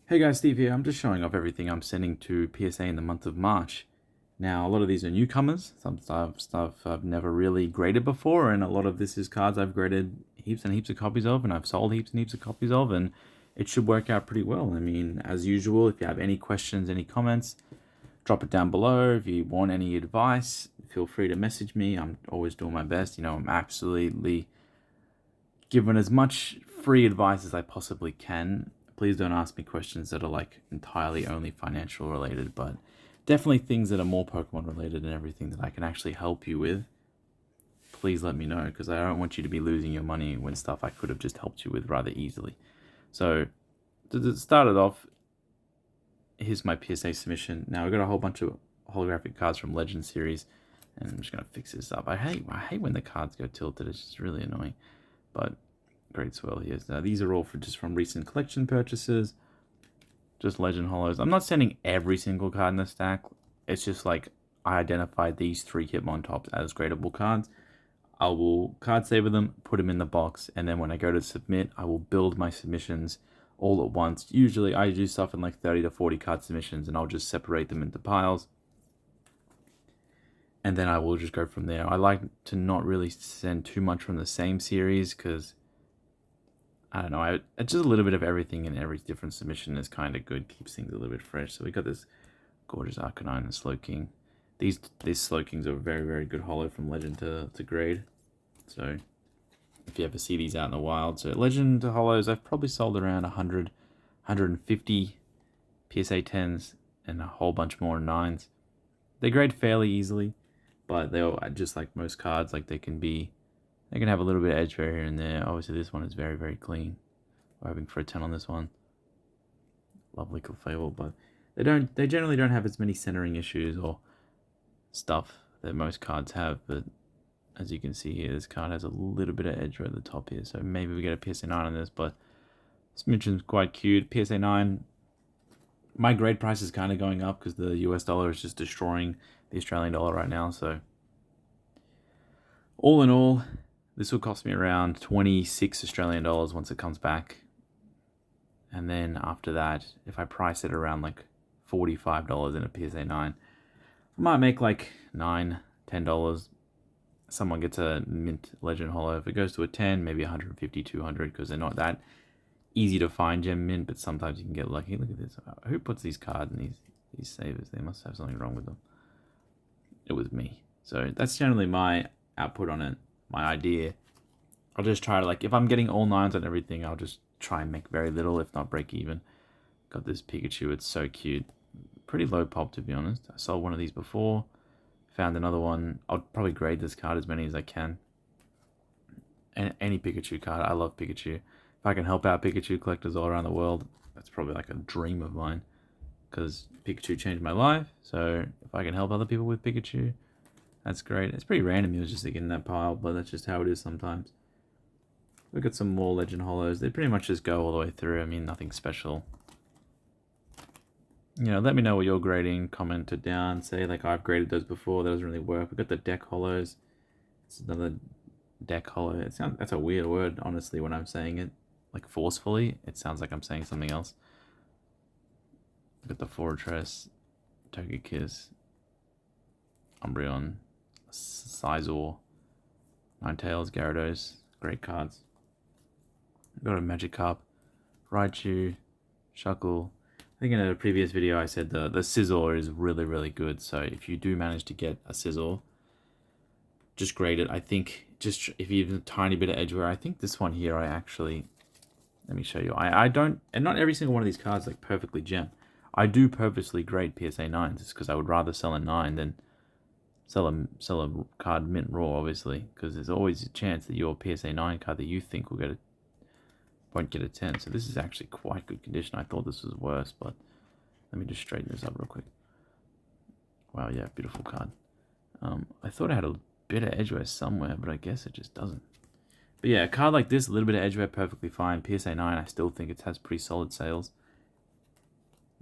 Hey guys, Steve here. I'm just showing off everything I'm sending to PSA in the month of March. Now, a lot of these are newcomers, some stuff I've never really graded before, and a lot of this is cards I've graded heaps and heaps of copies of, and I've sold heaps and heaps of copies of, and it should work out pretty well. I mean, as usual, if you have any questions, any comments, drop it down below. If you want any advice, feel free to message me. I'm always doing my best. I'm absolutely giving as much free advice as I possibly can. Please don't ask me questions that are like entirely only financial related, but definitely things that are more Pokemon related and everything that I can actually help you with. Please let me know, because I don't want you to be losing your money when stuff I could have just helped you with rather easily. So to start it off, here's my PSA submission. Now I've got a whole bunch of holographic cards from Legend series, and I'm just gonna fix this up. I hate when the cards go tilted. It's just really annoying. But great swirl here. Now these are all just from recent collection purchases. Just Legend Holos. I'm not sending every single card in the stack. It's just like I identified these 3 Hitmontops as gradable cards. I will card saver them, put them in the box, and then when I go to submit, I will build my submissions all at once. Usually I do stuff in like 30 to 40 card submissions, and I'll just separate them into piles. And then I will just go from there. I like to not really send too much from the same series, because I don't know, just a little bit of everything in every different submission is kind of good. Keeps things a little bit fresh. So we got this gorgeous Arcanine and Slowking. These Slowkings are very, very good holo from Legend to grade. So if you ever see these out in the wild. So Legend to holos, I've probably sold around 100, 150 PSA 10s and a whole bunch more 9s. They grade fairly easily, but they're just like most cards, like they can have a little bit of edge here and there. Obviously this one is very, very clean. We're hoping for a 10 on this one. Lovely Clefable, but they generally don't have as many centering issues or stuff that most cards have. But as you can see here, this card has a little bit of edge right at the top here, so maybe we get a PSA 9 on this. But this mention's quite cute. PSA 9, my grade price is kind of going up because the US dollar is just destroying the Australian dollar right now. So all in all, this will cost me around 26 Australian dollars once it comes back. And then after that, if I price it around like $45 in a PSA 9, I might make like $9, $10. Someone gets a mint Legend Holo. If it goes to a 10, maybe 150, 200, because they're not that easy to find gem mint, but sometimes you can get lucky. Look at this. Who puts these cards in these savers? They must have something wrong with them. It was me. So that's generally my output on it, my idea. I'll just try to, like, if I'm getting all 9s on everything, I'll just try and make very little, if not break even. Got this Pikachu. It's so cute. Pretty low pop, to be honest. I sold one of these before. Found another one. I'll probably grade this card as many as I can. And any Pikachu card. I love Pikachu. If I can help out Pikachu collectors all around the world, that's probably like a dream of mine, because Pikachu changed my life. So if I can help other people with Pikachu, that's great. It's pretty random he was just in that pile, but that's just how it is sometimes. We've got some more Legend Holos. They pretty much just go all the way through. I mean, nothing special. Let me know what you're grading. Comment it down. Say, like, I've graded those before. That doesn't really work. We've got the deck holos. It's another deck holo. That's a weird word, honestly, when I'm saying it. Like, forcefully. It sounds like I'm saying something else. We've got the Fortress, Togekiss, Umbreon, Scizor, Ninetales, Gyarados. Great cards. We've got a Magikarp, Raichu, Shuckle. I think in a previous video I said the Scizor is really, really good. So if you do manage to get a Scizor, just grade it. I think just if you have a tiny bit of edge wear, I think this one here, let me show you. I don't, and not every single one of these cards like perfectly gem. I do purposely grade PSA 9s just because I would rather sell a 9 than sell a card mint raw, obviously, because there's always a chance that your PSA 9 card that you think won't get a 10. So this is actually quite good condition. I thought this was worse, but let me just straighten this up real quick. Wow, yeah, beautiful card. I thought I had a bit of edgeware somewhere, but I guess it just doesn't. But yeah, a card like this, a little bit of edgeware, perfectly fine. PSA 9, I still think it has pretty solid sales.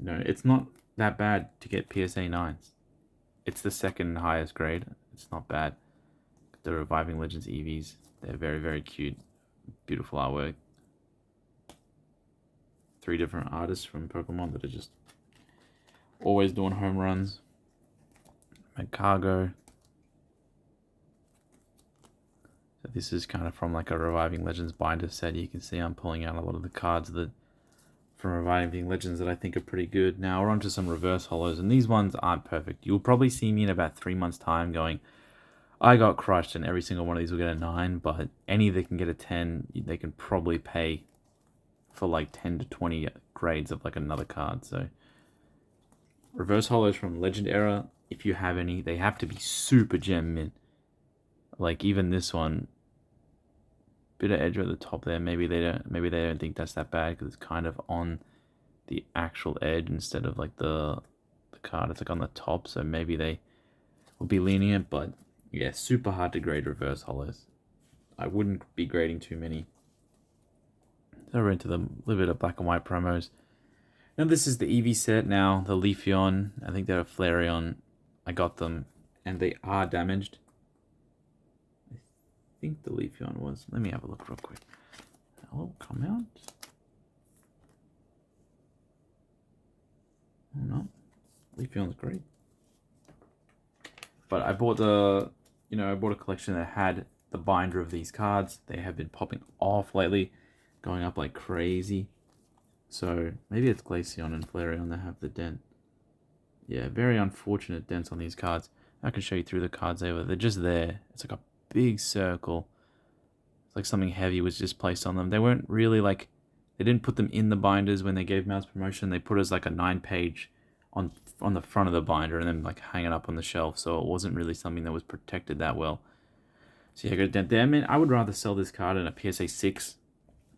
It's not that bad to get PSA 9s. It's the second highest grade. It's not bad. The Reviving Legends EVs, they're very, very cute. Beautiful artwork. 3 different artists from Pokemon that are just always doing home runs. Cargo. So this is kind of from like a Reviving Legends binder set. You can see I'm pulling out a lot of the cards that from Reviving Legends that I think are pretty good. Now we're on to some reverse holos, and these ones aren't perfect. You'll probably see me in about 3 months' time going, I got crushed and every single one of these will get a 9, but any that can get a 10, they can probably pay for like 10 to 20 grades of like another card. So reverse holos from Legend Era, if you have any, they have to be super gem mint. Like even this one, bit of edge at the top there. Maybe they don't think that's that bad because it's kind of on the actual edge instead of like the card. It's like on the top, so maybe they will be lenient. But yeah, super hard to grade reverse holos. I wouldn't be grading too many. So we're into the little bit of black and white promos. Now this is the Eevee set. Now the Leafeon, I think they're a Flareon. I got them, and they are damaged. I think the Leafeon was. Let me have a look real quick. Hello, come out. Oh no, Leafeon's great. But I bought I bought a collection that had the binder of these cards. They have been popping off lately, going up like crazy. So maybe it's Glaceon and Flareon that have the dent. Yeah, very unfortunate dents on these cards. I can show you through the cards over. They're just there. It's like a big circle. It's like something heavy was just placed on them. They weren't really like, they didn't put them in the binders when they gave Mouse promotion. They put as like a 9-page on the front of the binder and then like hang it up on the shelf. So it wasn't really something that was protected that well. So yeah, I got a dent there. I mean, I would rather sell this card in a PSA 6,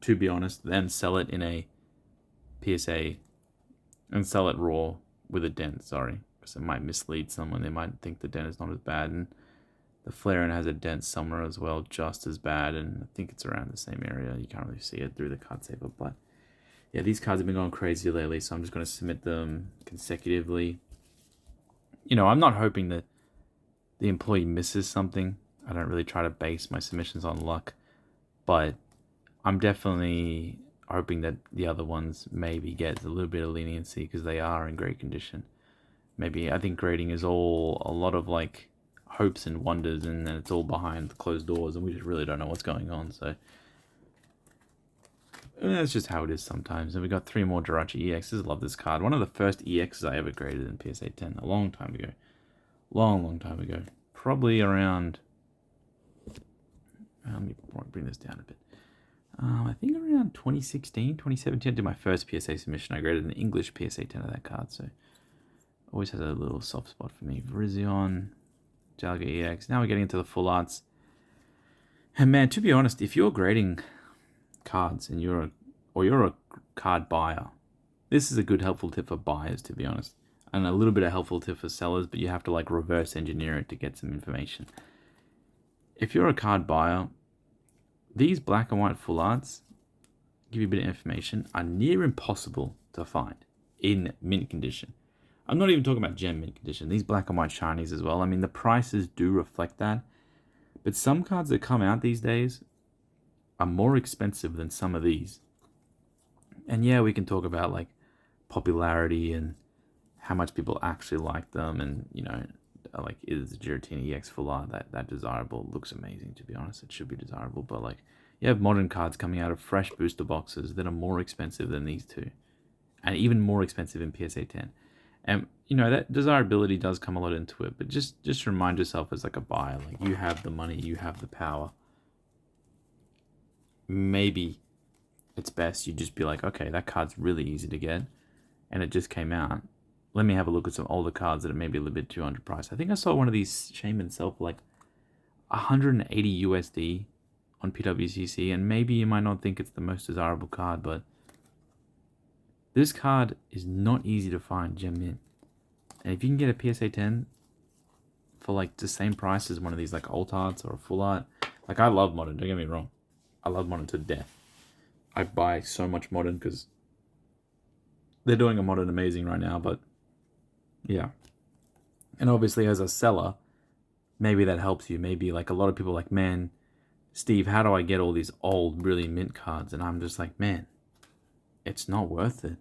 to be honest, than sell it in a PSA and sell it raw with a dent, sorry, because it might mislead someone. They might think the dent is not as bad, and the Flareon has a dent somewhere as well, just as bad, and I think it's around the same area. You can't really see it through the card saver, but yeah, these cards have been going crazy lately, so I'm just going to submit them consecutively. I'm not hoping that the employee misses something. I don't really try to base my submissions on luck, but I'm definitely hoping that the other ones maybe get a little bit of leniency because they are in great condition. Maybe I think grading is all a lot of like hopes and wonders, and then it's all behind closed doors, and we just really don't know what's going on. So that's just how it is sometimes. And we got 3 more Jirachi EXs. Love this card. One of the first EXs I ever graded in PSA 10 a long time ago. Long time ago. Probably around. Let me bring this down a bit. I think around 2016, 2017, I did my first PSA submission. I graded an English PSA 10 of that card, so always has a little soft spot for me. Virizion, Jalga EX. Now we're getting into the full arts. And man, to be honest, if you're grading cards and you're a card buyer, this is a good helpful tip for buyers, to be honest, and a little bit of helpful tip for sellers, but you have to like reverse engineer it to get some information. If you're a card buyer, these black and white full arts, give you a bit of information, are near impossible to find in mint condition. I'm not even talking about gem mint condition. These black and white shinies as well. I mean, the prices do reflect that. But some cards that come out these days are more expensive than some of these. And yeah, we can talk about like popularity and how much people actually like them, and like, is the Giratina EX full art that desirable? It looks amazing, to be honest. It should be desirable, but like, you have modern cards coming out of fresh booster boxes that are more expensive than these two, and even more expensive in PSA 10. And that desirability does come a lot into it, but just remind yourself as like a buyer, like, you have the money, you have the power. Maybe it's best you just be like, okay, that card's really easy to get, and it just came out. Let me have a look at some older cards that are maybe a little bit too underpriced. I think I saw one of these Shaman sell for like 180 USD on PWCC, and maybe you might not think it's the most desirable card, but this card is not easy to find gem mint. And if you can get a PSA 10 for like the same price as one of these like alt arts or a full art, like, I love modern, don't get me wrong. I love modern to death. I buy so much modern because they're doing a modern amazing right now, but yeah. And obviously as a seller, maybe that helps you. Maybe like a lot of people are like, man, Steve, how do I get all these old, really mint cards? And I'm just like, man, it's not worth it.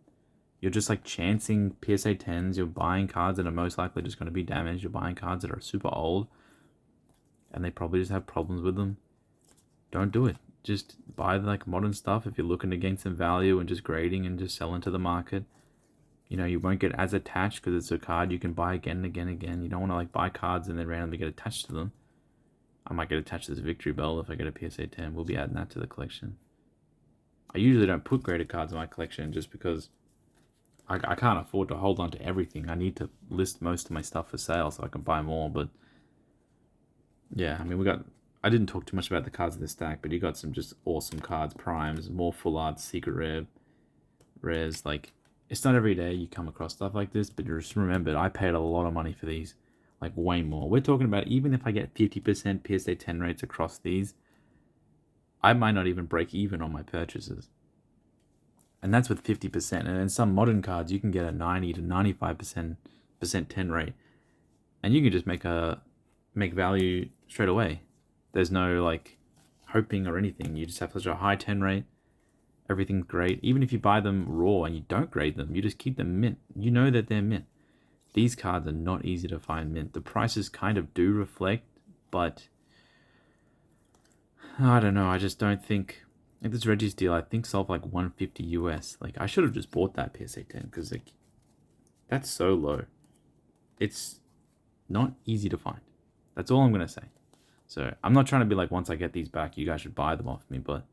You're just like chancing PSA 10s. You're buying cards that are most likely just going to be damaged. You're buying cards that are super old and they probably just have problems with them. Don't do it. Just buy like modern stuff if you're looking to gain some value and just grading and just sell into the market. You know, you won't get as attached because it's a card you can buy again and again and again. You don't want to like buy cards and then randomly get attached to them. I might get attached to this Victory Bell if I get a PSA 10. We'll be adding that to the collection. I usually don't put graded cards in my collection just because I can't afford to hold on to everything. I need to list most of my stuff for sale so I can buy more. But yeah, I mean, I didn't talk too much about the cards in this stack, but you got some just awesome cards, primes, more full art, secret rares. Like, it's not every day you come across stuff like this, but just remember, I paid a lot of money for these, like way more. We're talking about even if I get 50% PSA 10 rates across these, I might not even break even on my purchases. And that's with 50%. And in some modern cards, you can get a 90 to 95% 10 rate. And you can just make value straight away. There's no like hoping or anything. You just have such a high 10 rate. Everything's great. Even if you buy them raw and you don't grade them, you just keep them mint. You know that they're mint. These cards are not easy to find mint. The prices kind of do reflect, but I don't know. I just don't think... Like this Reggie's deal, I think sold for like 150 US. Like, I should have just bought that PSA 10 because like that's so low. It's not easy to find. That's all I'm gonna say. So I'm not trying to be like, once I get these back, you guys should buy them off me. But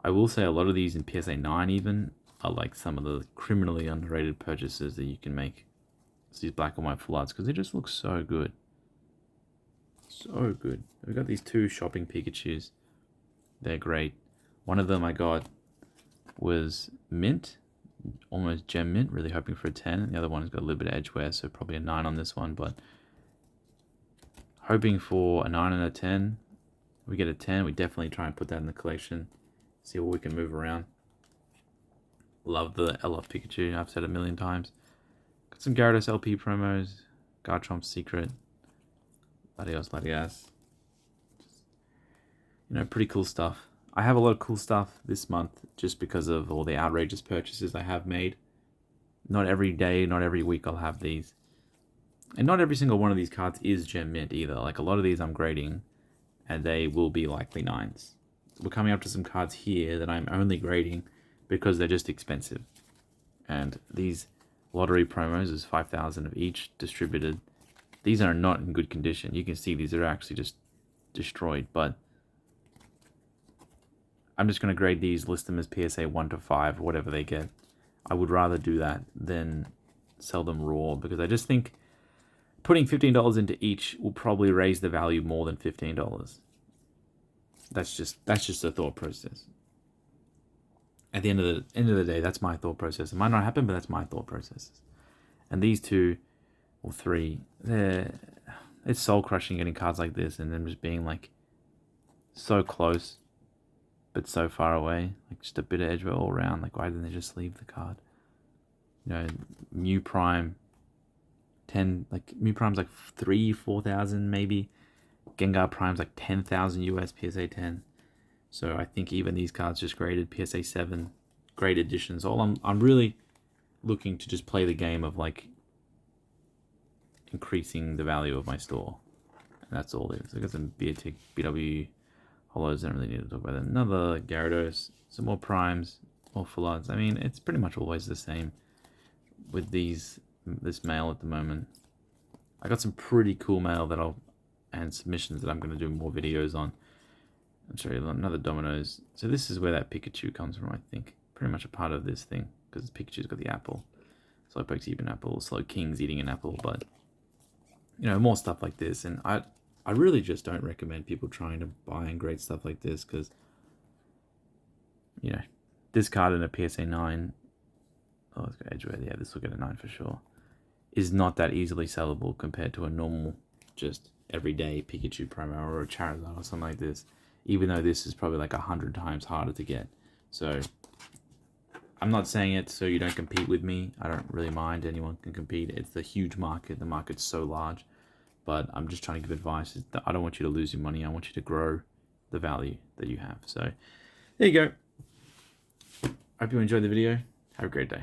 I will say a lot of these in PSA 9 even are like some of the criminally underrated purchases that you can make. It's these black and white full arts because they just look so good. So good. We've got these two shopping Pikachus. They're great. One of them I got was mint, almost gem mint, really hoping for a 10. And the other one has got a little bit of edge wear, so probably a 9 on this one, but hoping for a 9 and a 10. We get a 10, we definitely try and put that in the collection, see what we can move around. Love the LF Pikachu, I've said it a million times. Got some Gyarados LP promos, Garchomp's Secret, Latias. You know, pretty cool stuff. I have a lot of cool stuff this month just because of all the outrageous purchases I have made. Not every day, not every week I'll have these. And not every single one of these cards is gem mint either. Like a lot of these I'm grading and they will be likely 9s. We're coming up to some cards here that I'm only grading because they're just expensive. And these lottery promos is 5,000 of each distributed. These are not in good condition. You can see these are actually just destroyed, but I'm just going to grade these, list them as PSA 1 to 5, whatever they get. I would rather do that than sell them raw because I just think putting $15 into each will probably raise the value more than $15. That's just a thought process. At the end of the day, that's my thought process. It might not happen, but that's my thought process. And these two or three, it's soul crushing getting cards like this and then just being like so close but so far away, like just a bit of edge all around. Like, why didn't they just leave the card? You know, Mew Prime 10, like Mew Prime's like 4,000 maybe. Gengar Prime's like 10,000 US PSA 10. So I think even these cards just graded PSA 7 great editions. All I'm really looking to just play the game of like increasing the value of my store. And that's all it is. I got some BW holos, don't really need to talk about that. Another Gyarados, some more primes, more full arts. I mean, it's pretty much always the same with this mail at the moment. I got some pretty cool mail and submissions that I'm going to do more videos on. I'll show you another Domino's. So this is where that Pikachu comes from, I think. Pretty much a part of this thing, because Pikachu's got the apple. Slowpoke's eating an apple, Slow King's eating an apple, but you know, more stuff like this. And I really just don't recommend people trying to buy and grade stuff like this because, you know, this card in a PSA 9, oh, it's got edge wear, yeah, this will get a 9 for sure, is not that easily sellable compared to a normal, just everyday Pikachu promo or a Charizard or something like this, even though this is probably like 100 times harder to get. So, I'm not saying it so you don't compete with me. I don't really mind. Anyone can compete. It's a huge market. The market's so large. But I'm just trying to give advice. I don't want you to lose your money. I want you to grow the value that you have. So there you go. I hope you enjoyed the video. Have a great day.